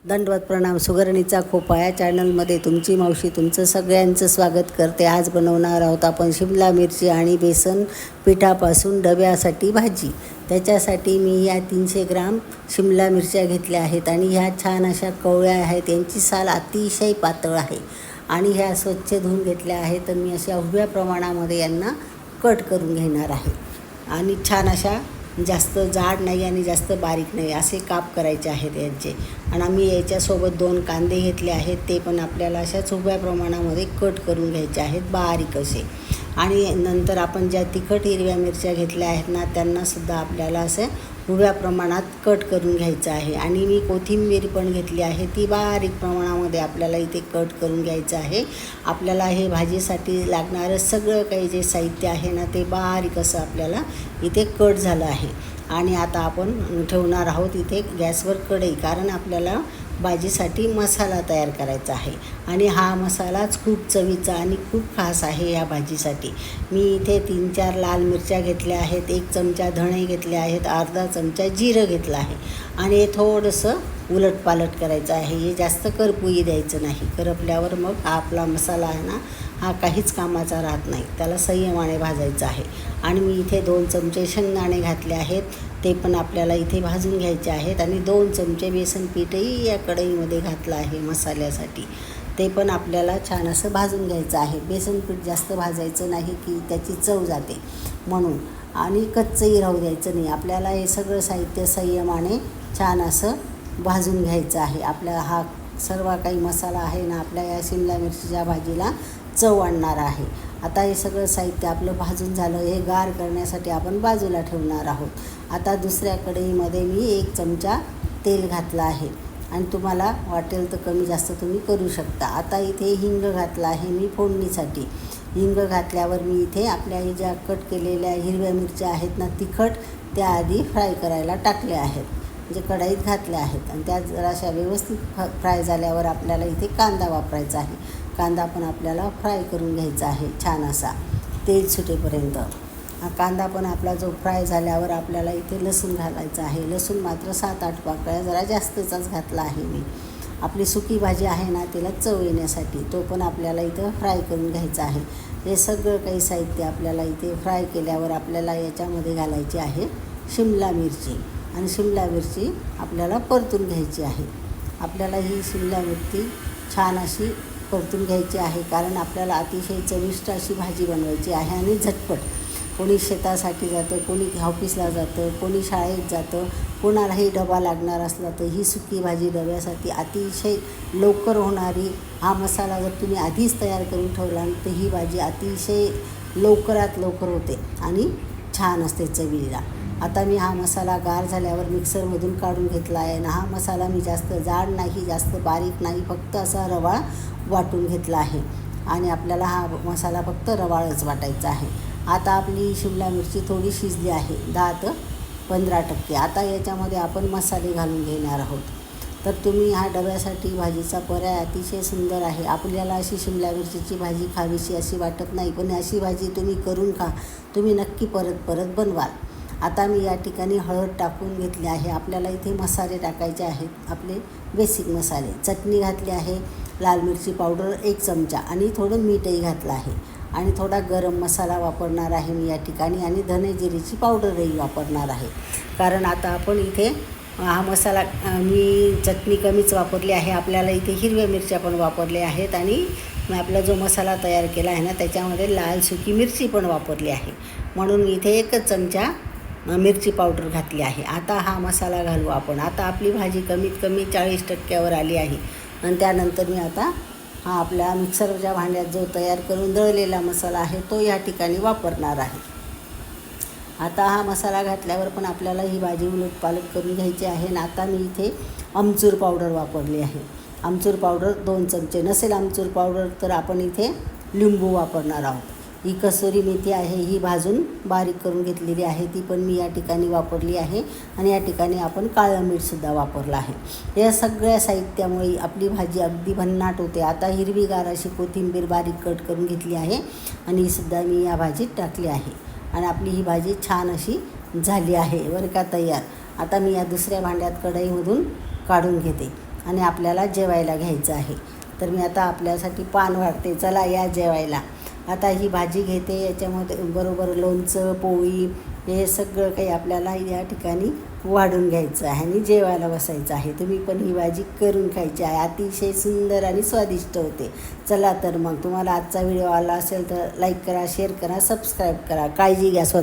दंडवत प्रणाम. सुगरणीचा खोपा या चॅनलमध्ये तुमची मावशी तुमचं सगळ्यांचं स्वागत करते. आज बनवणार आहोत आपण शिमला मिरची आणि बेसन पिठापासून डब्यासाठी भाजी. त्याच्यासाठी मी या 300 ग्राम शिमला मिरच्या घेतल्या आहेत आणि ह्या छान अशा कवळ्या आहेत. यांची साल अतिशय पातळ आहे आणि ह्या स्वच्छ धुवून घेतल्या आहेत. तर मी अशा उभ्या प्रमाणामध्ये यांना कट करून घेणार आहे आणि छान अशा जास्त जाड नाही आणि जास्त बारीक नाही असे काप करायचे आहेत यांचे. आणि आम्ही याच्यासोबत 2 कांदे घेतले आहेत, ते पण आपल्याला अशाच उभ्या प्रमाणामध्ये कट करून घ्यायचे आहेत बारीक असे. आणि नंतर आपण ज्या तिखट हिरव्या मिरच्या घेतल्या आहेत ना, त्यांनासुद्धा आपल्याला असं उभ्या प्रमाणात कट करून घ्यायचं आहे. आणि मी कोथिंबीर पण घेतली आहे, ती बारीक प्रमाणामध्ये आपल्याला इथे कट करून घ्यायचं आहे. आपल्याला हे भाजीसाठी लागणारं सगळं काही जे साहित्य आहे ना, ते बारीक असं आपल्याला इथे कट झालं आहे. आणि आता आपण ठेवणार आहोत इथे गॅसवर कढई, कारण आपल्याला भाजीसाठी मसाला तयार करायचा आहे. आणि हा मसालाच खूप चवीचा आणि खूप खास आहे या भाजीसाठी. मी इथे 3-4 लाल मिरच्या घेतल्या आहेत, 1 चमचा धणे घेतले आहेत, अर्धा चमचा जिरं घेतलं आहे. आणि हे थोडंसं उलटपालट करायचं आहे. हे जास्त करपुई द्यायचं नाही, करपल्यावर मग हा आपला मसाला आहे ना, हा काहीच कामाचा राहत नाही. त्याला संयमाने भाजायचं आहे. आणि मी इथे 2 चमचे शेंगदाणे घातले आहेत, ते पण आपल्याला इथे भाजून घ्यायचे आहेत. आणि 2 चमचे बेसन पीठही या कढईमध्ये घातलं आहे मसाल्यासाठी, ते पण आपल्याला छान असं भाजून घ्यायचं आहे. बेसन पीठ जास्त भाजायचं नाही की त्याची चव जाते म्हणून, आणि कच्चंही राहू द्यायचं नाही. आपल्याला हे सगळं साहित्य संयमाने छान असं भाजून घ्यायचं आहे. आपला हा सर्व काही मसाला आहे ना, आपल्या या शिमला मिरचीच्या भाजीला चव आणणार आहे. आता हे सगळं साहित्य आपलं भाजून झालं. हे गार करण्यासाठी आपण बाजूला ठेवणार आहोत. आता दुसऱ्या कढईमध्ये मी 1 चमचा तेल घातलं आहे आणि तुम्हाला वाटेल तर कमी जास्त तुम्ही करू शकता. आता इथे हिंग घातला आहे मी फोडणीसाठी. हिंग घातल्यावर मी इथे आपल्या हे ज्या कट केलेल्या हिरव्या मिरच्या आहेत ना तिखट, त्या आधी फ्राय करायला टाकल्या आहेत, म्हणजे कढईत घातल्या आहेत. आणि त्या जराशा व्यवस्थित फ्राय झाल्यावर आपल्याला इथे कांदा वापरायचा आहे. कांदा पण आपल्याला फ्राय करून घ्यायचा आहे छान असा, तेल सुटेपर्यंत. कांदा पण आपला जो फ्राय झाल्यावर आपल्याला इथे लसूण घालायचा आहे. लसूण मात्र 7-8 पाकळ्या, जरा जास्तचाच घातला आहे मी. आपली सुकी भाजी आहे ना, तिला चव येण्यासाठी तो पण आपल्याला इथं फ्राय करून घ्यायचा आहे. हे सगळं काही साहित्य आपल्याला इथे फ्राय केल्यावर आपल्याला याच्यामध्ये घालायची आहे शिमला मिरची. आणि शिमला मिरची आपल्याला परतून घ्यायची आहे. आपल्याला ही शिमला मिरची छान अशी परतून घ्यायची आहे, कारण आपल्याला अतिशय चविष्ट अशी भाजी बनवायची आहे आणि झटपट. कोणी शेतासाठी जातं, कोणी ऑफिसला जातं, कोणी शाळेत जातं, कोणालाही डबा लागणार असला तर ही सुकी भाजी डब्यासाठी अतिशय लवकर होणारी. हा मसाला जर तुम्ही आधीच तयार करून ठेवला तर ही भाजी अतिशय लवकरात लवकर होते आणि छान असते चवीला. आता मी हा मसाला गार झाल्यावर मिक्सरमधून काढून घेतला आहे आणि हा मसाला मी जास्त जाड नाही, जास्त बारीक नाही, फक्त असा रवाळ वाटून घेतला आहे. आणि आपल्याला हा मसाला फक्त रवाळच वाटायचा आहे. आता आपली शिमला मिरची थोडी शिजली आहे, 10 ते 15%. आता याच्यामध्ये आपण मसाले घालून घेणार आहोत. तर तुम्ही हा डब्यासाठी भाजीचा पर्याय अतिशय सुंदर आहे. आपल्याला अशी शिमला मिरचीची भाजी खावीशी अशी वाटत नाही, पण अशी भाजी तुम्ही करून खा, तुम्ही नक्की परत परत बनवाल. आता मी या ठिकाणी हळद टाकून घेतली आहे. आपल्याला इथे मसाले टाकायचे आहेत, आपले बेसिक मसाले. चटणी घातली आहे, लाल मिरची पावडर 1 चमचा आणि थोडं मीठही घातलं आहे. आणि थोडा गरम मसाला वापरणार आहे मी या ठिकाणी. आणि धने जिरीची पावडरही वापरणार आहे, कारण आता आपण इथे हा मसाला मी चटणी कमीच वापरली आहे. आपल्याला इथे हिरव्या मिरच्या पण वापरल्या आहेत आणि आपला जो मसाला तयार केला आहे ना, त्याच्यामध्ये लाल सुकी मिरची पण वापरली आहे, म्हणून मी इथे 1 चमचा मिरची पावडर घातली आहे. आता हा मसाला घालू आपण. आता आपली भाजी कमीत कमी 40%वर आली आहे. आणि त्यानंतर मी आता हा आपल्या मिक्सरच्या भांड्यात जो तयार करून दळलेला मसाला आहे तो या ठिकाणी वापरणार आहे. आता हा मसाला घातल्यावर पण आपल्याला ही भाजी उलटपालट करून घ्यायची आहे. आणि आता मी इथे आमचूर पावडर वापरली आहे. आमचूर पावडर 2 चमचे. नसेल आमचूर पावडर तर आपण इथे लिंबू वापरणार आहोत. ही कसुरी मेथी आहे, ही भाजून बारीक करून घेतलेली आहे, ती पण मी या ठिकाणी वापरली आहे. आणि या ठिकाणी आपण काळं मीठसुद्धा वापरलं आहे. या सगळ्या साहित्यामुळे आपली भाजी अगदी भन्नाट होते. आता हिरवीगार अशी कोथिंबीर बारीक कट करून घेतली आहे आणि ही सुद्धा मी या भाजीत टाकली आहे. आणि आपली ही भाजी छान अशी झाली आहे बरं का तयार. आता मी या दुसऱ्या भांड्यात कढईमधून काढून घेते. आणि आपल्याला जेवायला घ्यायचं आहे. तर मी आता आपल्यासाठी पान वाढते, चला या जेवायला. आता ही भाजी घेते, याच्यामध्ये बरोबर लोणचं, पोळी हे सगळं काही आपल्याला या ठिकाणी वाढून घ्यायचं आहे आणि जेवायला बसायचं आहे. तुम्ही पण ही भाजी करून खायची आहे, अतिशय सुंदर आणि स्वादिष्ट होते. चला तर मग तुम्हाला आजचा व्हिडिओ आला असेल तर लाईक करा, शेअर करा, सबस्क्राईब करा. काळजी घ्या स्वतः.